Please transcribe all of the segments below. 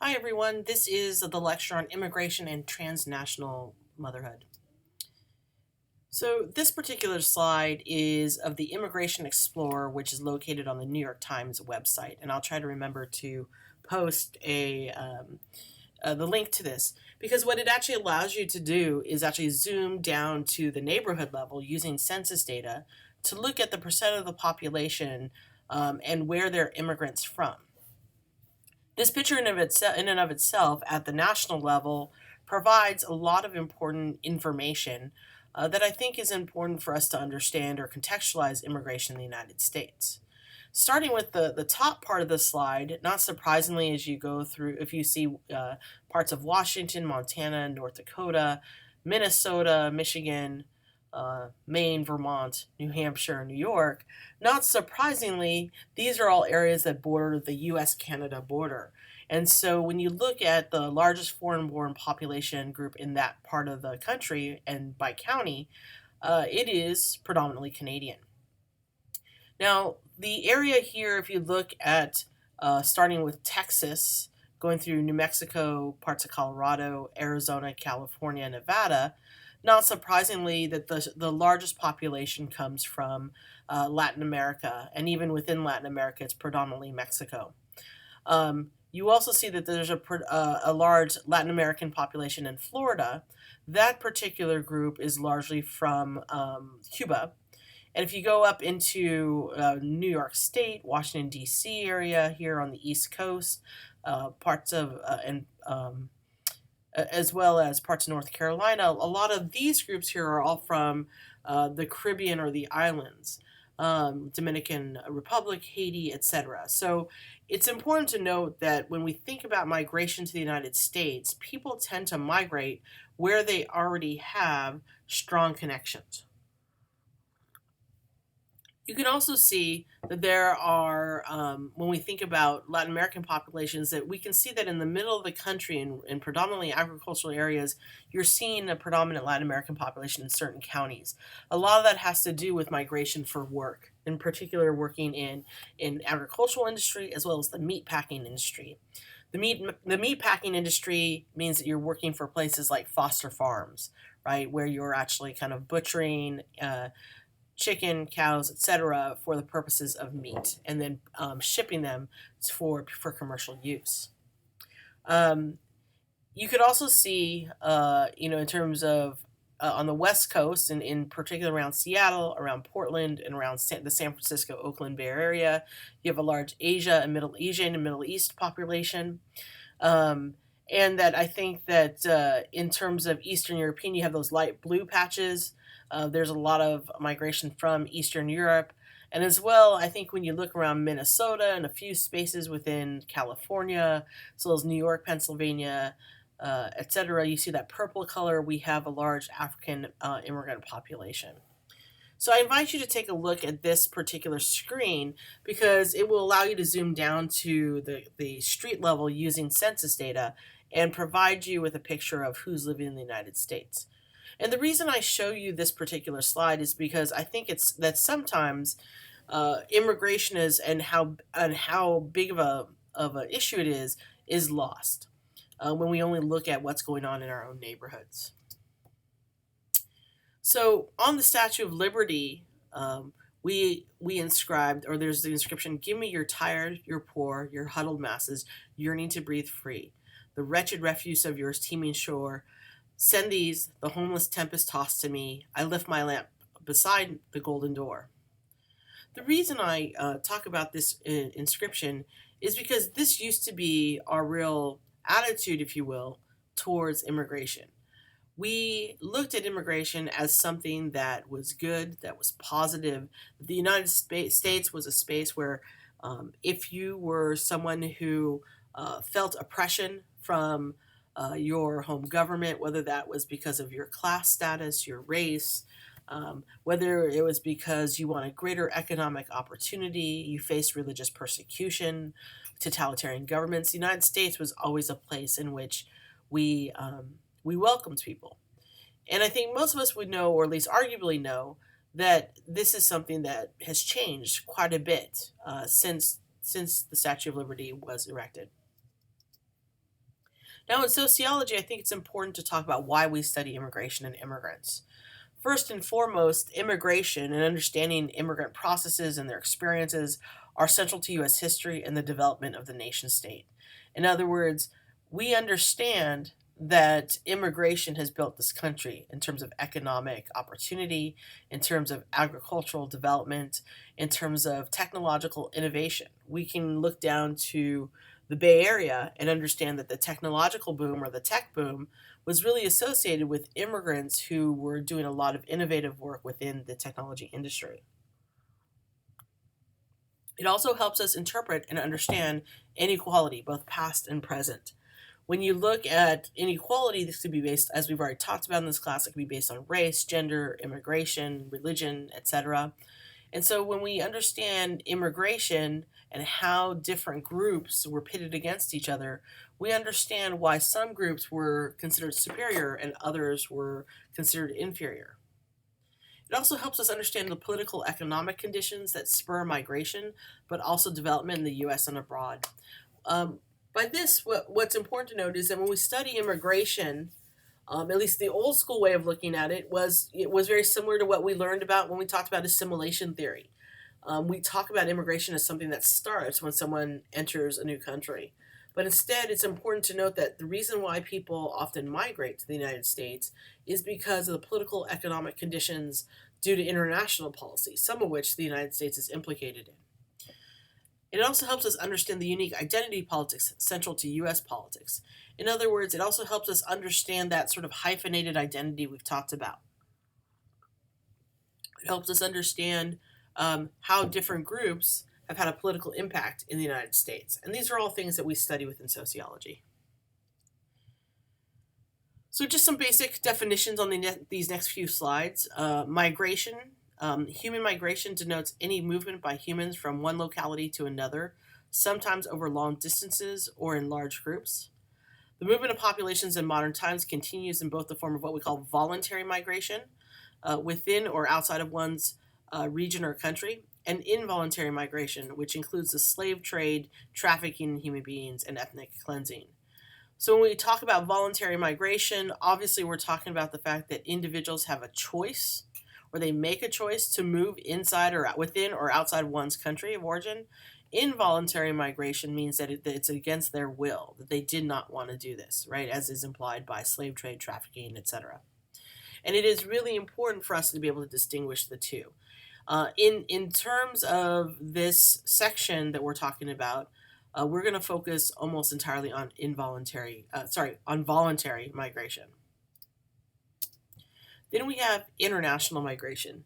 Hi everyone, this is the lecture on immigration and transnational motherhood. So this particular slide is of the Immigration Explorer, which is located on the New York Times website, and I'll try to remember to post the link to this, because what it actually allows you to do is actually zoom down to the neighborhood level using census data to look at the percent of the population and where they're immigrants from. This picture in and of itself at the national level provides a lot of important information that I think is important for us to understand or contextualize immigration in the United States. Starting with the top part of the slide, not surprisingly, as you go through, if you see parts of Washington, Montana, North Dakota, Minnesota, Michigan, Maine, Vermont, New Hampshire, New York, not surprisingly, these are all areas that border the US Canada border. And so when you look at the largest foreign born population group in that part of the country and by county, it is predominantly Canadian. Now, the area here, if you look at starting with Texas, going through New Mexico, parts of Colorado, Arizona, California, Nevada, not surprisingly, that the largest population comes from Latin America, and even within Latin America, it's predominantly Mexico. You also see that there's a large Latin American population in Florida. That particular group is largely from Cuba. And if you go up into New York State, Washington, D.C. area here on the East Coast, parts of, as well as parts of North Carolina, a lot of these groups here are all from the Caribbean or the islands, Dominican Republic, Haiti, etc. So it's important to note that when we think about migration to the United States, people tend to migrate where they already have strong connections. You can also see that there are, when we think about Latin American populations, that we can see that in the middle of the country, in predominantly agricultural areas, you're seeing a predominant Latin American population in certain counties. A lot of that has to do with migration for work, in particular working in agricultural industry as well as the meat packing industry. The meat packing industry means that you're working for places like Foster Farms, right, where you're actually kind of butchering chicken, cows, etc., for the purposes of meat, and then shipping them for commercial use. Um, you could also see, in terms of on the West Coast, and in particular around Seattle, around Portland, and around the San Francisco, Oakland Bay Area, you have a large Asian and Middle East population. And that I think that in terms of Eastern European, you have those light blue patches. There's a lot of migration from Eastern Europe. And as well, I think when you look around Minnesota and a few spaces within California, as well as New York, Pennsylvania, etc., you see that purple color, we have a large African immigrant population. So I invite you to take a look at this particular screen because it will allow you to zoom down to the street level using census data and provide you with a picture of who's living in the United States. And the reason I show you this particular slide is because I think it's that sometimes immigration is and how big of an issue it is lost when we only look at what's going on in our own neighborhoods. So on the Statue of Liberty, we inscribed, or there's the inscription: "Give me your tired, your poor, your huddled masses, yearning to breathe free. The wretched refuse of your teeming shore. Send these, the homeless tempest tossed to me. I lift my lamp beside the golden door." The reason I talk about this inscription is because this used to be our real attitude, if you will, towards immigration. We looked at immigration as something that was good, that was positive. The United States was a space where if you were someone who felt oppression from your home government, whether that was because of your class status, your race, whether it was because you wanted greater economic opportunity, you faced religious persecution, totalitarian governments, the United States was always a place in which we welcomed people. And I think most of us would know, or at least arguably know, that this is something that has changed quite a bit since the Statue of Liberty was erected. Now, in sociology, I think it's important to talk about why we study immigration and immigrants. First and foremost, immigration and understanding immigrant processes and their experiences are central to U.S. history and the development of the nation state. In other words, we understand that immigration has built this country in terms of economic opportunity, in terms of agricultural development, in terms of technological innovation. We can look down to the Bay Area and understand that the technological boom or the tech boom was really associated with immigrants who were doing a lot of innovative work within the technology industry. It also helps us interpret and understand inequality, both past and present. When you look at inequality, this could be based, as we've already talked about in this class, it could be based on race, gender, immigration, religion, etc. And so when we understand immigration and how different groups were pitted against each other, we understand why some groups were considered superior and others were considered inferior. It also helps us understand the political economic conditions that spur migration, but also development in the US and abroad. Um, by this, what's important to note is that when we study immigration, at least the old school way of looking at it was very similar to what we learned about when we talked about assimilation theory. We talk about immigration as something that starts when someone enters a new country. But instead, it's important to note that the reason why people often migrate to the United States is because of the political economic conditions due to international policy, some of which the United States is implicated in. It also helps us understand the unique identity politics central to US politics. In other words, it also helps us understand that sort of hyphenated identity we've talked about. It helps us understand how different groups have had a political impact in the United States. And these are all things that we study within sociology. So just some basic definitions on these next few slides. Migration. Human migration denotes any movement by humans from one locality to another, sometimes over long distances or in large groups. The movement of populations in modern times continues in both the form of what we call voluntary migration, within or outside of one's region or country, and involuntary migration, which includes the slave trade, trafficking in human beings, and ethnic cleansing. So when we talk about voluntary migration, obviously we're talking about the fact that individuals have a choice, or they make a choice to move inside or within or outside one's country of origin. Involuntary migration means that it's against their will, that they did not want to do this, right, as is implied by slave trade, trafficking, etc. And it is really important for us to be able to distinguish the two. In terms of this section that we're talking about, we're going to focus almost entirely on on voluntary migration. Then we have international migration.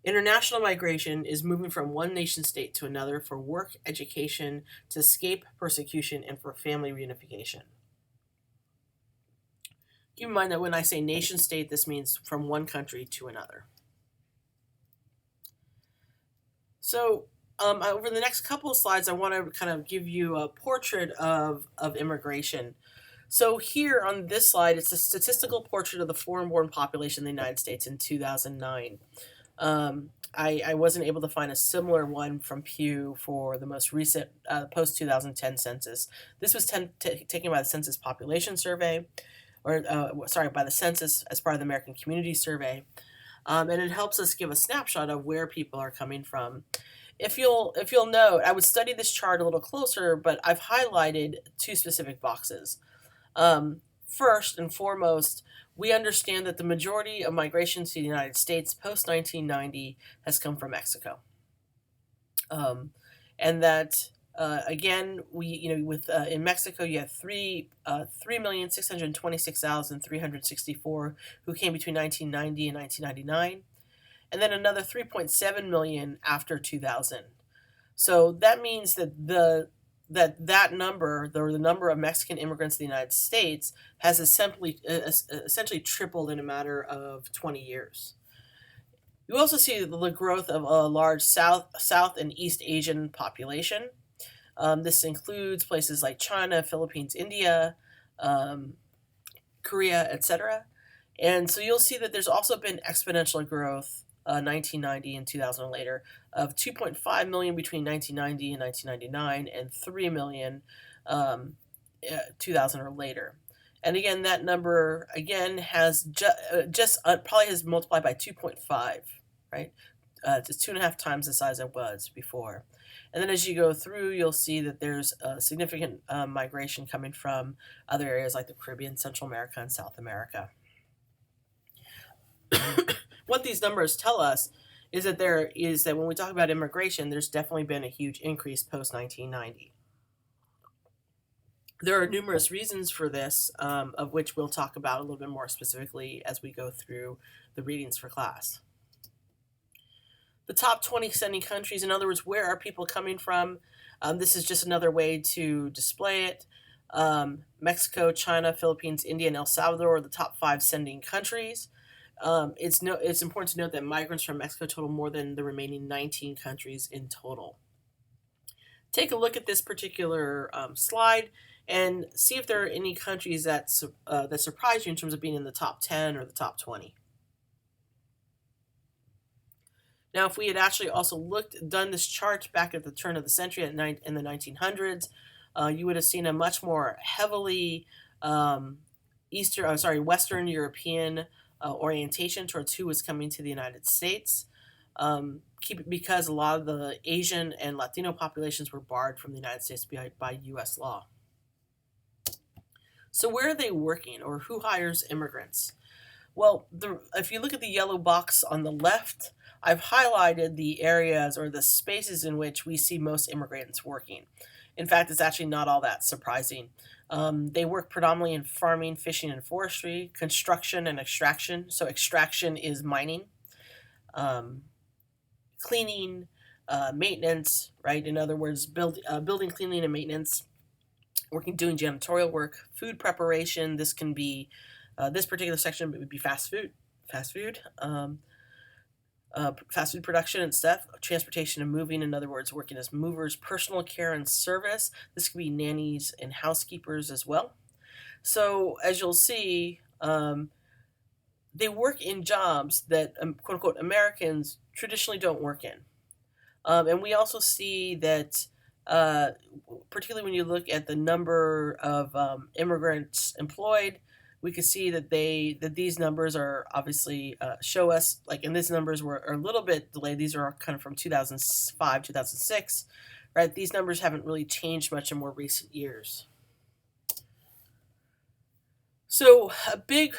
International migration is moving from one nation state to another for work, education, to escape persecution, and for family reunification. Keep in mind that when I say nation state, this means from one country to another. So over the next couple of slides, I want to kind of give you a portrait of immigration. So here on this slide, it's a statistical portrait of the foreign-born population in the United States in 2009. I wasn't able to find a similar one from Pew for the most recent post-2010 census. This was taken by the Census Population Survey, or by the census as part of the American Community Survey. And it helps us give a snapshot of where people are coming from. If you'll note, I would study this chart a little closer, but I've highlighted two specific boxes. First and foremost, we understand that the majority of migration to the United States post-1990 has come from Mexico. And that, again, in Mexico, you have 3,626,364 who came between 1990 and 1999, and then another 3.7 million after 2000. So that means that that number, the number of Mexican immigrants in the United States, has essentially tripled in a matter of 20 years. You also see the growth of a large South and East Asian population. This includes places like China, Philippines, India, Korea, etc. And so you'll see that there's also been exponential growth, 1990 and 2000 and later, of 2.5 million between 1990 and 1999, and 3 million 2000 or later. And again, that number again has probably has multiplied by 2.5, right? It's 2.5 times the size it was before. And then as you go through, you'll see that there's a significant migration coming from other areas like the Caribbean, Central America, and South America. What these numbers tell us is that when we talk about immigration, there's definitely been a huge increase post 1990. There are numerous reasons for this, of which we'll talk about a little bit more specifically as we go through the readings for class. The top 20 sending countries, in other words, where are people coming from? This is just another way to display it. Mexico, China, Philippines, India, and El Salvador are the top 5 sending countries. It's important to note that migrants from Mexico total more than the remaining 19 countries in total. Take a look at this particular slide and see if there are any countries that surprise you in terms of being in the top 10 or the top 20. Now, if we had actually also done this chart back at the turn of the century in the 1900s, you would have seen a much more heavily Western European orientation towards who was coming to the United States, because a lot of the Asian and Latino populations were barred from the United States by U.S. law. So where are they working, or who hires immigrants? Well, if you look at the yellow box on the left, I've highlighted the areas or the spaces in which we see most immigrants working. In fact, it's actually not all that surprising. They work predominantly in farming, fishing, and forestry, construction, and extraction. So extraction is mining, cleaning, maintenance, right? In other words, building, cleaning, and maintenance, doing janitorial work, food preparation. This can be, this particular section would be fast food production and stuff, transportation and moving, in other words, working as movers, personal care and service. This could be nannies and housekeepers as well. So as you'll see, they work in jobs that, quote unquote, Americans traditionally don't work in. And we also see that, particularly when you look at the number of immigrants employed, we can see that these numbers are obviously show us, and these numbers are a little bit delayed. These are kind of from 2005, 2006, right? These numbers haven't really changed much in more recent years. So a big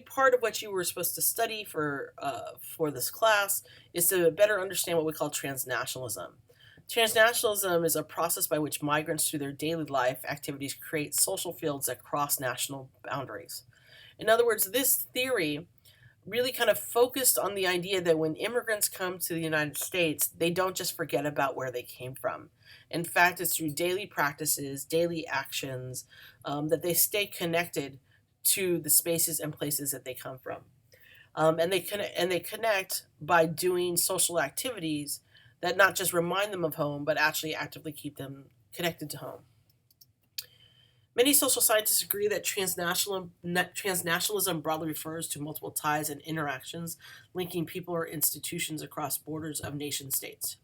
part of what you were supposed to study for this class is to better understand what we call transnationalism. Transnationalism is a process by which migrants, through their daily life activities, create social fields that cross national boundaries. In other words, this theory really kind of focused on the idea that when immigrants come to the United States, they don't just forget about where they came from. In fact, it's through daily practices, daily actions, that they stay connected to the spaces and places that they come from. And they connect by doing social activities that not just remind them of home, but actually actively keep them connected to home. Many social scientists agree that transnationalism broadly refers to multiple ties and interactions linking people or institutions across borders of nation states.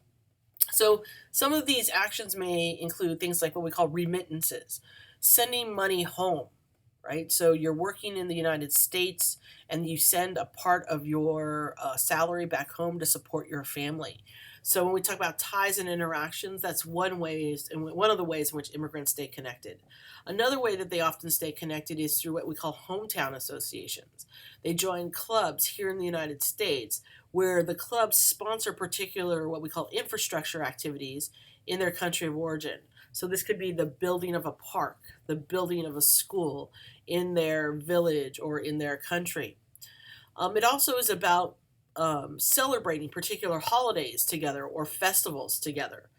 So some of these actions may include things like what we call remittances, sending money home, right? So you're working in the United States and you send a part of your salary back home to support your family. So when we talk about ties and interactions, that's one of the ways in which immigrants stay connected. Another way that they often stay connected is through what we call hometown associations. They join clubs here in the United States where the clubs sponsor particular what we call infrastructure activities in their country of origin. So this could be the building of a park, the building of a school in their village or in their country. It also is about celebrating particular holidays together or festivals together.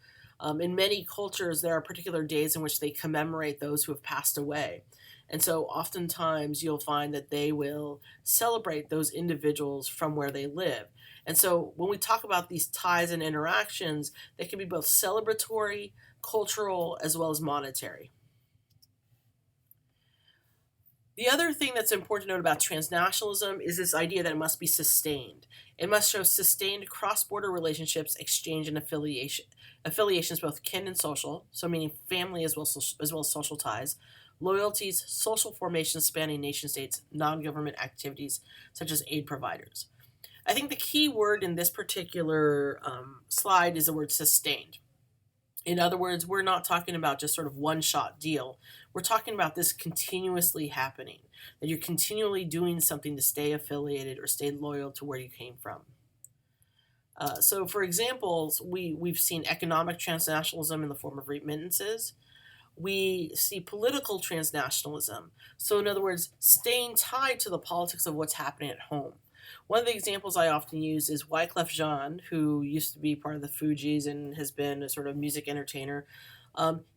In many cultures, there are particular days in which they commemorate those who have passed away. And so oftentimes you'll find that they will celebrate those individuals from where they live. And so when we talk about these ties and interactions, they can be both celebratory, cultural, as well as monetary. The other thing that's important to note about transnationalism is this idea that it must be sustained. It must show sustained cross-border relationships, exchange, and affiliations, both kin and social, so meaning family as well as social ties, loyalties, social formations spanning nation states, non-government activities such as aid providers. I think the key word in this particular slide is the word sustained. In other words, we're not talking about just sort of one shot deal. We're talking about this continuously happening, that you're continually doing something to stay affiliated or stay loyal to where you came from. So, for examples, we've seen economic transnationalism in the form of remittances. We see political transnationalism. So, in other words, staying tied to the politics of what's happening at home. One of the examples I often use is Wyclef Jean, who used to be part of the Fugees and has been a sort of music entertainer.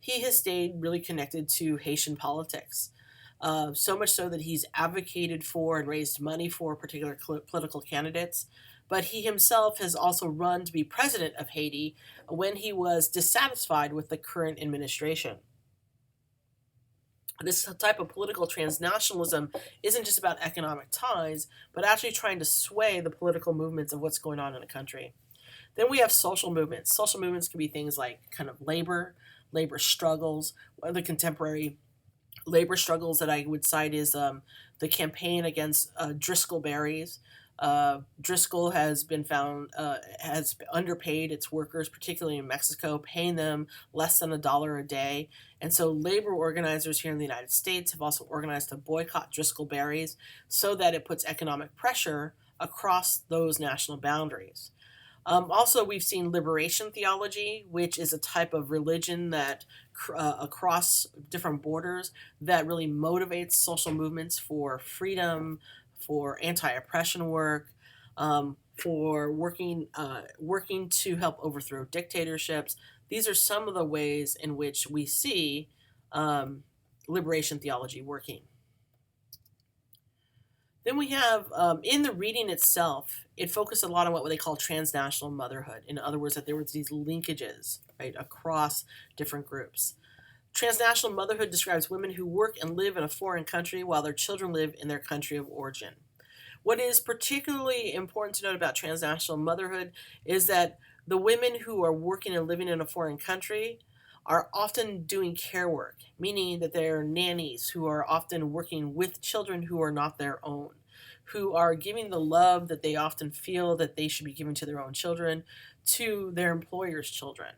He has stayed really connected to Haitian politics. So much so that he's advocated for and raised money for particular political candidates. But he himself has also run to be president of Haiti when he was dissatisfied with the current administration. This type of political transnationalism isn't just about economic ties, but actually trying to sway the political movements of what's going on in a country. Then we have social movements. Social movements can be things like kind of labor struggles. One of the contemporary labor struggles that I would cite is the campaign against Driscoll berries. Driscoll has been found has underpaid its workers, particularly in Mexico, paying them less than $1 a day. And so labor organizers here in the United States have also organized to boycott Driscoll berries so that it puts economic pressure across those national boundaries. Also, we've seen liberation theology, which is a type of religion that across different borders that really motivates social movements for freedom, for anti-oppression work, for working to help overthrow dictatorships. These are some of the ways in which we see liberation theology working. Then we have, in the reading itself, it focused a lot on what they call transnational motherhood. In other words, that there were these linkages, right, across different groups. Transnational motherhood describes women who work and live in a foreign country while their children live in their country of origin. What is particularly important to note about transnational motherhood is that the women who are working and living in a foreign country are often doing care work, meaning that they're nannies who are often working with children who are not their own, who are giving the love that they often feel that they should be giving to their own children to their employers' children.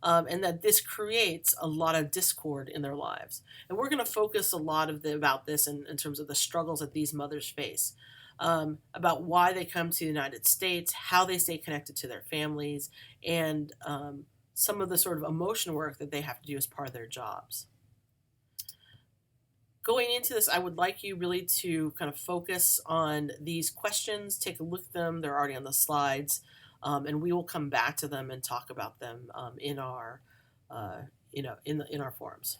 And that this creates a lot of discord in their lives. And we're going to focus a lot about this in terms of the struggles that these mothers face, about why they come to the United States, how they stay connected to their families, and some of the sort of emotion work that they have to do as part of their jobs. Going into this, I would like you really to kind of focus on these questions, take a look at them. They're already on the slides, and we will come back to them and talk about them in our, in our forums.